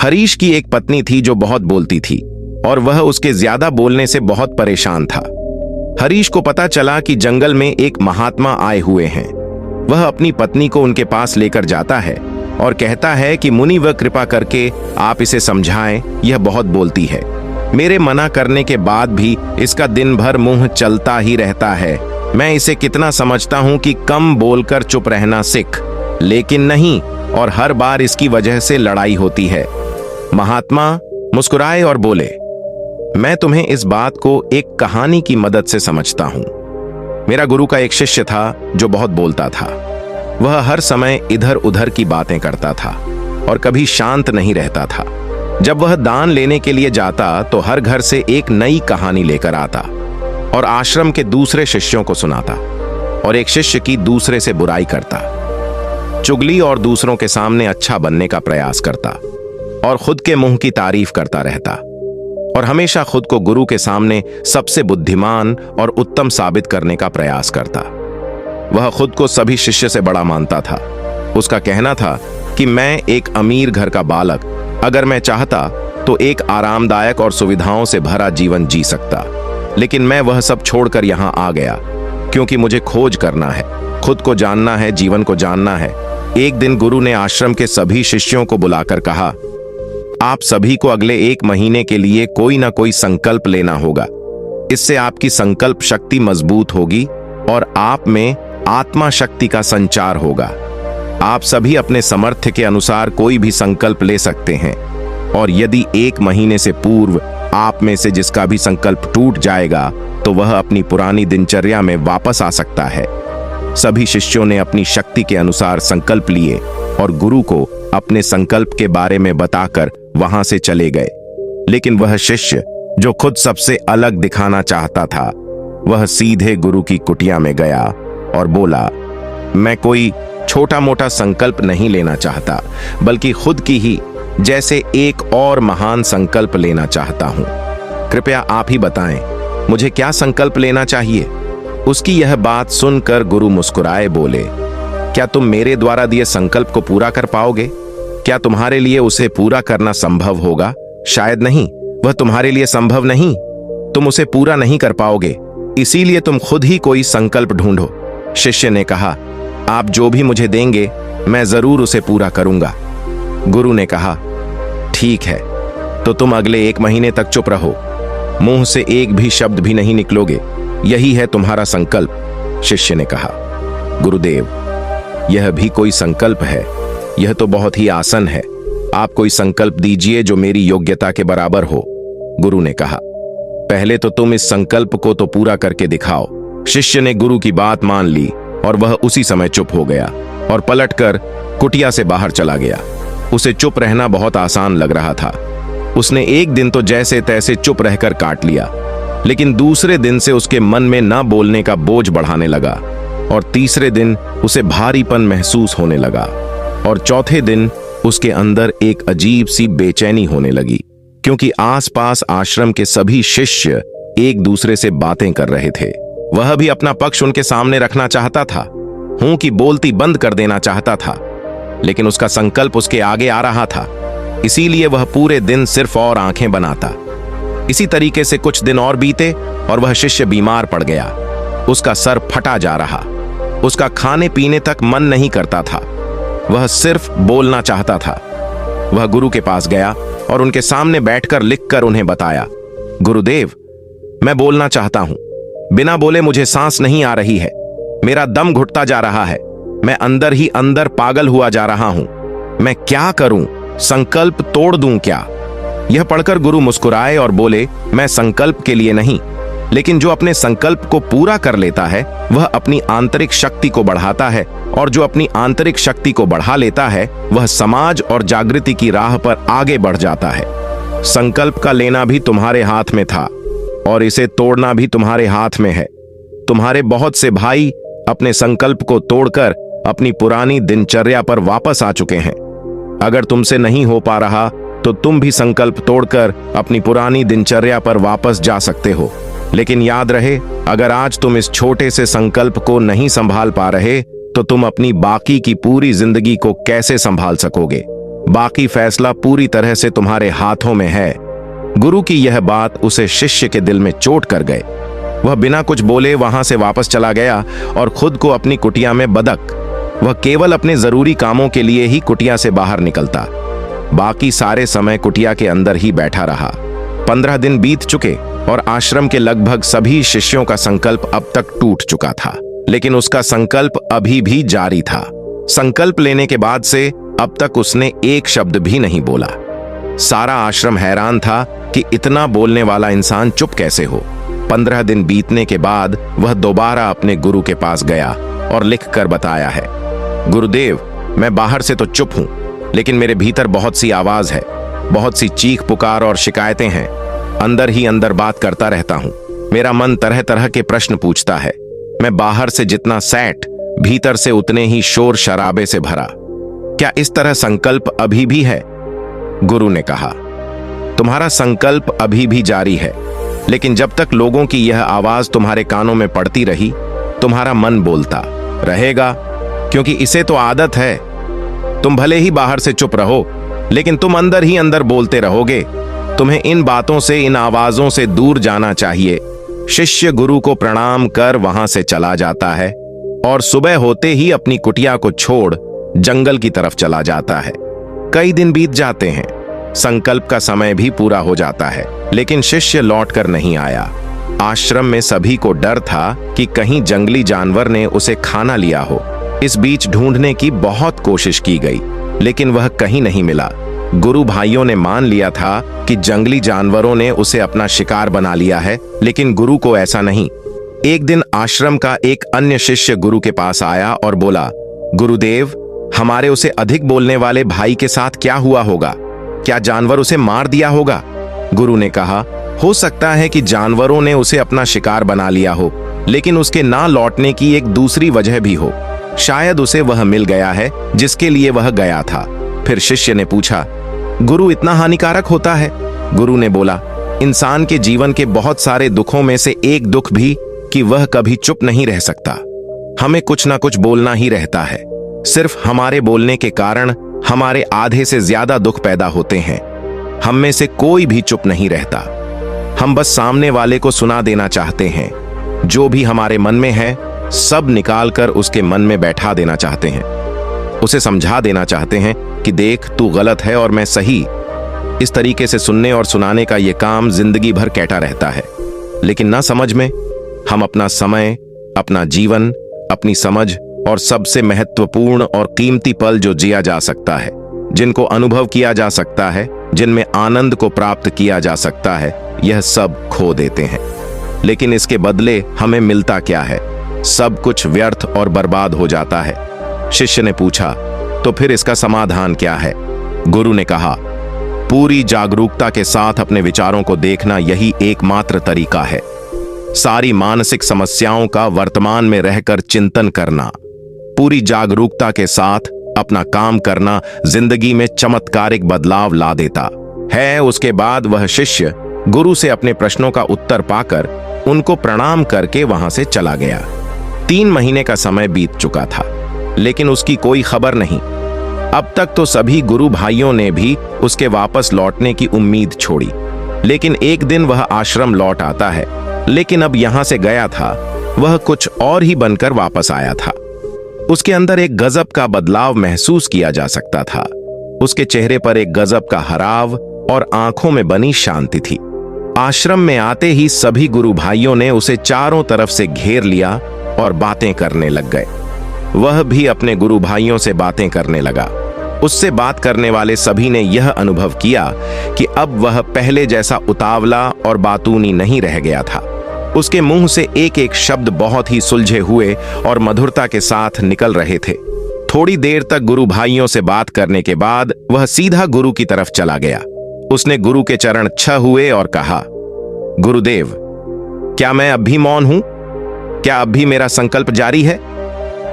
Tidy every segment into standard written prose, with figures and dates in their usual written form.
हरीश की एक पत्नी थी जो बहुत बोलती थी और वह उसके ज्यादा बोलने से बहुत परेशान था। हरीश को पता चला कि जंगल में एक महात्मा आए हुए हैं। वह अपनी पत्नी को उनके पास लेकर जाता है और कहता है कि मुनि वह कृपा करके आप इसे समझाएं, यह बहुत बोलती है। मेरे मना करने के बाद भी इसका दिन भर मुंह चलता ही रहता है। मैं इसे कितना समझता हूं कि कम बोलकर चुप रहना सीख, लेकिन नहीं, और हर बार इसकी वजह से लड़ाई होती है। महात्मा मुस्कुराए और बोले, मैं तुम्हें इस बात को एक कहानी की मदद से समझता हूं। मेरा गुरु का एक शिष्य था जो बहुत बोलता था। वह हर समय इधर उधर की बातें करता था और कभी शांत नहीं रहता था। जब वह दान लेने के लिए जाता तो हर घर से एक नई कहानी लेकर आता और आश्रम के दूसरे शिष्यों को सुनाता और एक शिष्य की दूसरे से बुराई करता, चुगली और दूसरों के सामने अच्छा बनने का प्रयास करता और खुद के मुंह की तारीफ करता रहता और हमेशा खुद को गुरु के सामने सबसे बुद्धिमान और उत्तम साबित करने का प्रयास करता। वह खुद को सभी शिष्य से बड़ा मानता था। उसका कहना था कि मैं एक अमीर घर का बालक, अगर मैं चाहता तो एक आरामदायक और सुविधाओं से भरा जीवन जी सकता, लेकिन मैं वह सब छोड़कर यहां आ गया क्योंकि मुझे खोज करना है, खुद को जानना है, जीवन को जानना है। एक दिन गुरु ने आश्रम के सभी शिष्यों को बुलाकर कहा, आप सभी को अगले 1 महीने के लिए कोई ना कोई संकल्प लेना होगा। इससे आपकी संकल्प शक्ति मजबूत होगी और आप में आत्मा शक्ति का संचार होगा। आप सभी अपने सामर्थ्य के अनुसार कोई भी संकल्प ले सकते हैं और यदि 1 महीने से पूर्व आप में से जिसका भी संकल्प टूट जाएगा तो वह अपनी पुरानी दिनचर्या में वापस आ सकता है। सभी शिष्यों ने अपनी शक्ति के अनुसार संकल्प लिए और गुरु को अपने संकल्प के बारे में बताकर वहां से चले गए। लेकिन वह शिष्य जो खुद सबसे अलग दिखाना चाहता था, वह सीधे गुरु की कुटिया में गया और बोला, मैं कोई छोटा मोटा संकल्प नहीं लेना चाहता, बल्कि खुद की ही जैसे एक और महान संकल्प लेना चाहता हूं। कृपया आप ही बताएं, मुझे क्या संकल्प लेना चाहिए? उसकी यह बात सुनकर गुरु मुस्कुराए बोले, क्या तुम मेरे द्वारा दिए संकल्प को पूरा कर पाओगे? क्या तुम्हारे लिए उसे पूरा करना संभव होगा? शायद नहीं, वह तुम्हारे लिए संभव नहीं। तुम उसे पूरा नहीं कर पाओगे, इसीलिए तुम खुद ही कोई संकल्प ढूंढो। शिष्य ने कहा, आप जो भी मुझे देंगे मैं जरूर उसे पूरा करूंगा। गुरु ने कहा, ठीक है, तो तुम अगले 1 महीने तक चुप रहो, मुंह से एक भी शब्द भी नहीं निकलोगे, यही है तुम्हारा संकल्प। शिष्य ने कहा, गुरुदेव, यह भी कोई संकल्प है? यह तो बहुत ही आसान है। आप कोई संकल्प दीजिए जो मेरी योग्यता के बराबर हो। गुरु ने कहा, पहले तो तुम इस संकल्प को तो पूरा करके दिखाओ। शिष्य ने गुरु की बात मान ली और वह उसी समय चुप हो गया और पलटकर कुटिया से बाहर चला गया। उसे चुप रहना बहुत आसान लग रहा था। उसने एक दिन तो जैसे तैसे चुप रहकर काट लिया, लेकिन दूसरे दिन से उसके मन में न बोलने का बोझ बढ़ाने लगा और तीसरे दिन उसे भारीपन महसूस होने लगा और चौथे दिन उसके अंदर एक अजीब सी बेचैनी होने लगी, क्योंकि आसपास आश्रम के सभी शिष्य एक दूसरे से बातें कर रहे थे। वह भी अपना पक्ष उनके सामने रखना चाहता था, हूं कि बोलती बंद कर देना चाहता था, लेकिन उसका संकल्प उसके आगे आ रहा था, इसीलिए वह पूरे दिन सिर्फ और आंखें बनाता। इसी तरीके से कुछ दिन और बीते और वह शिष्य बीमार पड़ गया। उसका सर फटा जा रहा, उसका खाने पीने तक मन नहीं करता था, वह सिर्फ बोलना चाहता था। वह गुरु के पास गया और उनके सामने बैठकर लिखकर उन्हें बताया, गुरुदेव, मैं बोलना चाहता हूं, बिना बोले मुझे सांस नहीं आ रही है, मेरा दम घुटता जा रहा है, मैं अंदर ही अंदर पागल हुआ जा रहा हूं, मैं क्या करूं? संकल्प तोड़ दूं क्या? यह पढ़कर गुरु मुस्कुराए और बोले, मैं संकल्प के लिए नहीं, लेकिन जो अपने संकल्प को पूरा कर लेता है वह अपनी आंतरिक शक्ति को बढ़ाता है, और जो अपनी आंतरिक शक्ति को बढ़ा लेता है वह समाज और जागृति की राह पर आगे बढ़ जाता है। संकल्प का लेना भी तुम्हारे हाथ में था और इसे तोड़ना भी तुम्हारे हाथ में है। तुम्हारे बहुत से भाई अपने संकल्प को तोड़कर अपनी पुरानी दिनचर्या पर वापस आ चुके हैं। अगर तुमसे नहीं हो पा रहा तो तुम भी संकल्प तोड़कर अपनी पुरानी दिनचर्या पर वापस जा सकते हो। लेकिन याद रहे, अगर आज तुम इस छोटे से संकल्प को नहीं संभाल पा रहे तो तुम अपनी बाकी की पूरी जिंदगी को कैसे संभाल सकोगे? बाकी फैसला पूरी तरह से तुम्हारे हाथों में है। गुरु की यह बात उसे शिष्य के दिल में चोट कर गए। वह बिना कुछ बोले वहां से वापस चला गया और खुद को अपनी कुटिया में बंद। वह केवल अपने जरूरी कामों के लिए ही कुटिया से बाहर निकलता। बाकी सारे समय कुटिया के अंदर ही बैठा रहा। 15 दिन बीत चुके और आश्रम के लगभग सभी शिष्यों का संकल्प अब तक टूट चुका था, लेकिन उसका संकल्प अभी भी जारी था। संकल्प लेने के बाद से अब तक उसने एक शब्द भी नहीं बोला। सारा आश्रम हैरान था कि इतना बोलने वाला इंसान चुप कैसे हो। 15 दिन बीतने के बाद वह दोबारा अपने गुरु के पास गया और लिख कर बताया है, गुरुदेव, मैं बाहर से तो चुप हूं, लेकिन मेरे भीतर बहुत सी आवाज है, बहुत सी चीख पुकार और शिकायतें हैं। अंदर ही अंदर बात करता रहता हूं। मेरा मन तरह तरह के प्रश्न पूछता है। मैं बाहर से जितना सैट, भीतर से उतने ही शोर शराबे से भरा। क्या इस तरह संकल्प अभी भी है? गुरु ने कहा, तुम्हारा संकल्प अभी भी जारी है, लेकिन जब तक लोगों की यह आवाज तुम्हारे कानों में पड़ती रही, तुम्हारा मन बोलता रहेगा, क्योंकि इसे तो आदत है। तुम भले ही बाहर से चुप रहो, लेकिन तुम अंदर ही अंदर बोलते रहोगे। तुम्हें इन बातों से, इन आवाजों से दूर जाना चाहिए। शिष्य गुरु को प्रणाम कर वहां से चला जाता है और सुबह होते ही अपनी कुटिया को छोड़ जंगल की तरफ चला जाता है। कई दिन बीत जाते हैं, संकल्प का समय भी पूरा हो जाता है, लेकिन शिष्य लौट कर नहीं आया। आश्रम में सभी को डर था कि कहीं जंगली जानवर ने उसे खाना लिया हो। इस बीच ढूंढने की बहुत कोशिश की गई, लेकिन वह कहीं नहीं मिला। गुरु भाइयों ने मान लिया था कि जंगली जानवरों ने उसे अपना शिकार बना लिया है, लेकिन गुरु को ऐसा नहीं। एक दिन आश्रम का एक अन्य शिष्य गुरु के पास आया और बोला, गुरुदेव, हमारे उसे अधिक बोलने वाले भाई के साथ क्या हुआ होगा? क्या जानवर उसे मार दिया होगा? गुरु ने कहा, हो सकता है कि जानवरों ने उसे अपना शिकार बना लिया हो, लेकिन उसके ना लौटने की एक दूसरी वजह भी हो। शायद उसे वह मिल गया है जिसके लिए वह गया था। फिर शिष्य ने पूछा, गुरु, इतना हानिकारक होता है? गुरु ने बोला, इंसान के जीवन के बहुत सारे दुखों में से एक दुख भी कि वह कभी चुप नहीं रह सकता। हमें कुछ ना कुछ बोलना ही रहता है। सिर्फ हमारे बोलने के कारण हमारे आधे से ज्यादा दुख पैदा होते हैं। हम में से कोई भी चुप नहीं रहता। हम बस सामने वाले को सुना देना चाहते हैं। जो भी हमारे मन में है, सब निकालकर उसके मन में बैठा देना चाहते हैं। उसे समझा देना चाहते हैं कि देख, तू गलत है और मैं सही। इस तरीके से सुनने और सुनाने का यह काम जिंदगी भर कैटा रहता है, लेकिन ना समझ में हम अपना समय, अपना जीवन, अपनी समझ और सबसे महत्वपूर्ण और कीमती पल जो जिया जा सकता है, जिनको अनुभव किया जा सकता है, जिनमें आनंद को प्राप्त किया जा सकता है, यह सब खो देते हैं। लेकिन इसके बदले हमें मिलता क्या है? सब कुछ व्यर्थ और बर्बाद हो जाता है। शिष्य ने पूछा, तो फिर इसका समाधान क्या है? गुरु ने कहा, पूरी जागरूकता के साथ अपने विचारों को देखना यही एकमात्र तरीका है। सारी मानसिक समस्याओं का वर्तमान में रहकर चिंतन करना, पूरी जागरूकता के साथ अपना काम करना जिंदगी में चमत्कारिक बदलाव ला देता है। उसके बाद वह शिष्य गुरु से अपने प्रश्नों का उत्तर पाकर उनको प्रणाम करके वहां से चला गया। 3 महीने का समय बीत चुका था, लेकिन उसकी कोई खबर नहीं। अब तक तो सभी गुरु भाइयों ने भी उसके वापस लौटने की उम्मीद छोड़ी, लेकिन एक दिन वह आश्रम लौट आता है। लेकिन अब यहां से गया था, वह कुछ और ही बनकर वापस आया था। उसके अंदर एक गजब का बदलाव महसूस किया जा सकता था। उसके चेहरे पर एक गजब का हराव और आंखों में बनी शांति थी। आश्रम में आते ही सभी गुरु भाइयों ने उसे चारों तरफ से घेर लिया और बातें करने लग गए। वह भी अपने गुरु भाइयों से बातें करने लगा। उससे बात करने वाले सभी ने यह अनुभव किया कि अब वह पहले जैसा उतावला और बातूनी नहीं रह गया था। उसके मुंह से एक एक शब्द बहुत ही सुलझे हुए और मधुरता के साथ निकल रहे थे। थोड़ी देर तक गुरु भाइयों से बात करने के बाद वह सीधा गुरु की तरफ चला गया। उसने गुरु के चरण छह हुए और कहा, गुरुदेव, क्या मैं अब भी मौन हूं? क्या अब भी मेरा संकल्प जारी है?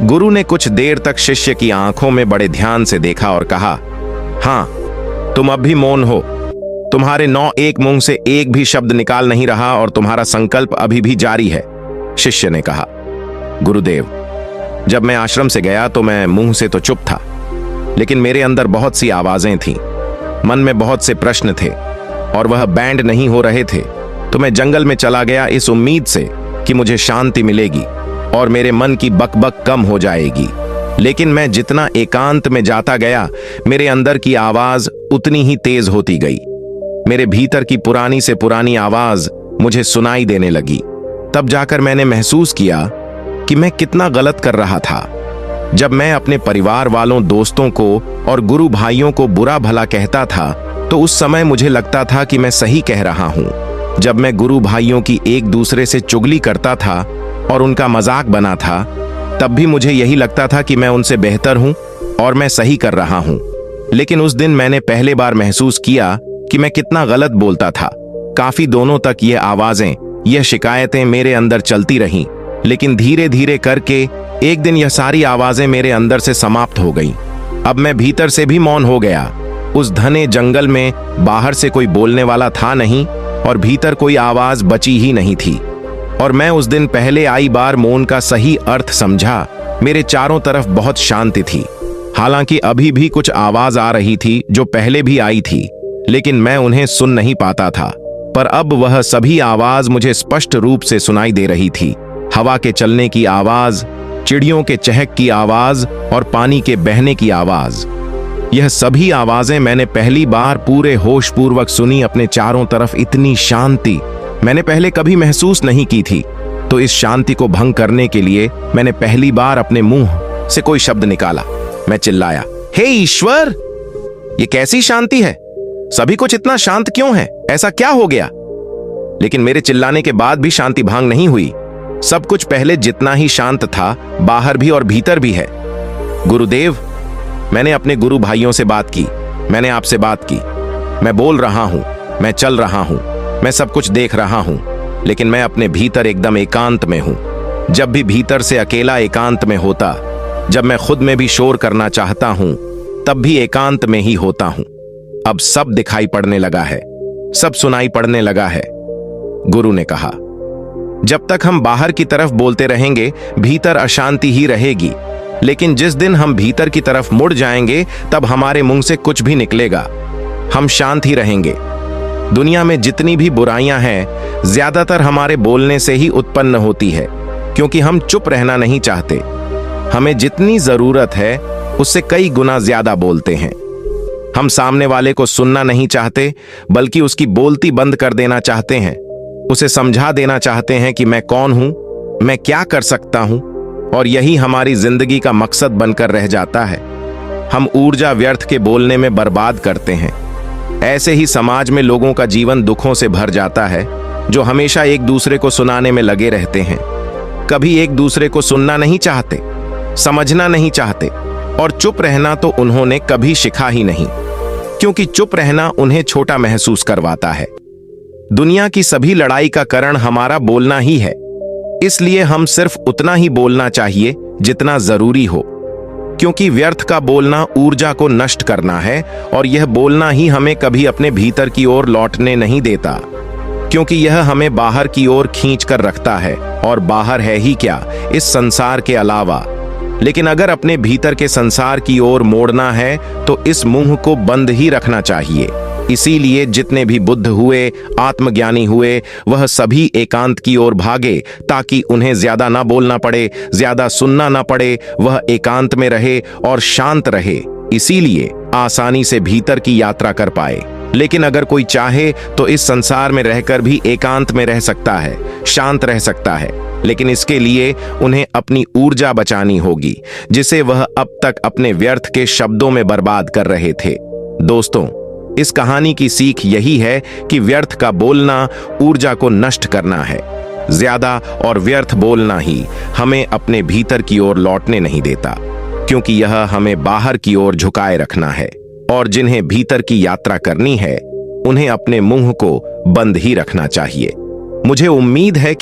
गुरु ने कुछ देर तक शिष्य की आंखों में बड़े ध्यान से देखा और कहा, हां, तुम अब भी मौन हो। तुम्हारे 9 एक मुंह से एक भी शब्द निकाल नहीं रहा और तुम्हारा संकल्प अभी भी जारी है। शिष्य ने कहा, गुरुदेव, जब मैं आश्रम से गया तो मैं मुंह से तो चुप था, लेकिन मेरे अंदर बहुत सी आवाजें थीं। मन में बहुत से प्रश्न थे और वह बैंड नहीं हो रहे थे। तो मैं जंगल में चला गया इस उम्मीद से कि मुझे शांति मिलेगी और मेरे मन की बकबक कम हो जाएगी। लेकिन मैं जितना एकांत में जाता गया, मेरे अंदर की आवाज उतनी ही तेज होती गई। मेरे भीतर की पुरानी से पुरानी आवाज मुझे सुनाई देने लगी। तब जाकर मैंने महसूस किया कि मैं कितना गलत कर रहा था। जब मैं अपने परिवार वालों, दोस्तों को और गुरु भाइयों को बुरा भला कहता था तो उस समय मुझे लगता था कि मैं सही कह रहा हूं। जब मैं गुरु भाइयों की एक दूसरे से चुगली करता था और उनका मजाक बना था, तब भी मुझे यही लगता था कि मैं उनसे बेहतर हूं और मैं सही कर रहा हूं। लेकिन उस दिन मैंने पहले बार महसूस किया कि मैं कितना गलत बोलता था। काफी दिनों तक ये आवाजें, यह शिकायतें मेरे अंदर चलती रहीं, लेकिन धीरे धीरे करके एक दिन यह सारी आवाजें मेरे अंदर से समाप्त हो गईं। अब मैं भीतर से भी मौन हो गया। उस घने जंगल में बाहर से कोई बोलने वाला था नहीं और भीतर कोई आवाज बची ही नहीं थी। और मैं उस दिन पहले आई बार मौन का सही अर्थ समझा। मेरे चारों तरफ बहुत शांति थी। हालांकि अभी भी कुछ आवाज आ रही थी जो पहले भी आई थी, लेकिन मैं उन्हें सुन नहीं पाता था। पर अब वह सभी आवाज मुझे स्पष्ट रूप से सुनाई दे रही थी। हवा के चलने की आवाज, चिड़ियों के चहक की आवाज और पानी के बहने की आवाज। यह सभी आवाजें मैंने पहली बार पूरे होश पूर्वक सुनी। अपने चारों तरफ इतनी शांति मैंने पहले कभी महसूस नहीं की थी। तो इस शांति को भंग करने के लिए मैंने पहली बार अपने मुंह से कोई शब्द निकाला। मैं चिल्लाया, हे ईश्वर, ये कैसी शांति है? सभी कुछ इतना शांत क्यों है? ऐसा क्या हो गया? लेकिन मेरे चिल्लाने के बाद भी शांति भंग नहीं हुई। सब कुछ पहले जितना ही शांत था, बाहर भी और भीतर भी है। गुरुदेव, मैंने अपने गुरु भाइयों से बात की, मैंने आपसे बात की। मैं बोल रहा हूं, मैं चल रहा हूं, मैं सब कुछ देख रहा हूं, लेकिन मैं अपने भीतर एकदम एकांत में हूं। जब भी भीतर से अकेला एकांत में होता, जब मैं खुद में भी शोर करना चाहता हूं, तब भी एकांत में ही होता हूं। अब सब दिखाई पड़ने लगा है, सब सुनाई पड़ने लगा है। गुरु ने कहा, जब तक हम बाहर की तरफ बोलते रहेंगे, भीतर अशांति ही रहेगी। लेकिन जिस दिन हम भीतर की तरफ मुड़ जाएंगे, तब हमारे मुंह से कुछ भी निकलेगा, हम शांत ही रहेंगे। दुनिया में जितनी भी बुराइयां हैं, ज्यादातर हमारे बोलने से ही उत्पन्न होती है, क्योंकि हम चुप रहना नहीं चाहते। हमें जितनी जरूरत है उससे कई गुना ज्यादा बोलते हैं। हम सामने वाले को सुनना नहीं चाहते, बल्कि उसकी बोलती बंद कर देना चाहते हैं। उसे समझा देना चाहते हैं कि मैं कौन हूं, मैं क्या कर सकता हूं, और यही हमारी जिंदगी का मकसद बनकर रह जाता है। हम ऊर्जा व्यर्थ के बोलने में बर्बाद करते हैं। ऐसे ही समाज में लोगों का जीवन दुखों से भर जाता है, जो हमेशा एक दूसरे को सुनाने में लगे रहते हैं। कभी एक दूसरे को सुनना नहीं चाहते, समझना नहीं चाहते, और चुप रहना तो उन्होंने कभी सीखा ही नहीं, क्योंकि चुप रहना उन्हें छोटा महसूस करवाता है। दुनिया की सभी लड़ाई का कारण हमारा बोलना ही है। इसलिए हम सिर्फ उतना ही बोलना चाहिए जितना जरूरी हो, क्योंकि व्यर्थ का बोलना ऊर्जा को नष्ट करना है, और यह बोलना ही हमें कभी अपने भीतर की ओर लौटने नहीं देता, क्योंकि यह हमें बाहर की ओर खींच कर रखता है। और बाहर है ही क्या इस संसार के अलावा। लेकिन अगर अपने भीतर के संसार की ओर मोड़ना है, तो इस मुंह को बंद ही रखना चाहिए। इसीलिए जितने भी बुद्ध हुए, आत्मज्ञानी हुए, वह सभी एकांत की ओर भागे, ताकि उन्हें ज्यादा ना बोलना पड़े, ज्यादा सुनना ना पड़े। वह एकांत में रहे और शांत रहे, इसीलिए आसानी से भीतर की यात्रा कर पाए। लेकिन अगर कोई चाहे तो इस संसार में रहकर भी एकांत में रह सकता है, शांत रह सकता है, लेकिन इसके लिए उन्हें अपनी ऊर्जा बचानी होगी, जिसे वह अब तक अपने व्यर्थ के शब्दों में बर्बाद कर रहे थे। दोस्तों, इस कहानी की सीख यही है कि व्यर्थ का बोलना ऊर्जा को नष्ट करना है। ज्यादा और व्यर्थ बोलना ही हमें अपने भीतर की ओर लौटने नहीं देता, क्योंकि यह हमें बाहर की ओर झुकाए रखना है। और जिन्हें भीतर की यात्रा करनी है, उन्हें अपने मुंह को बंद ही रखना चाहिए। मुझे उम्मीद है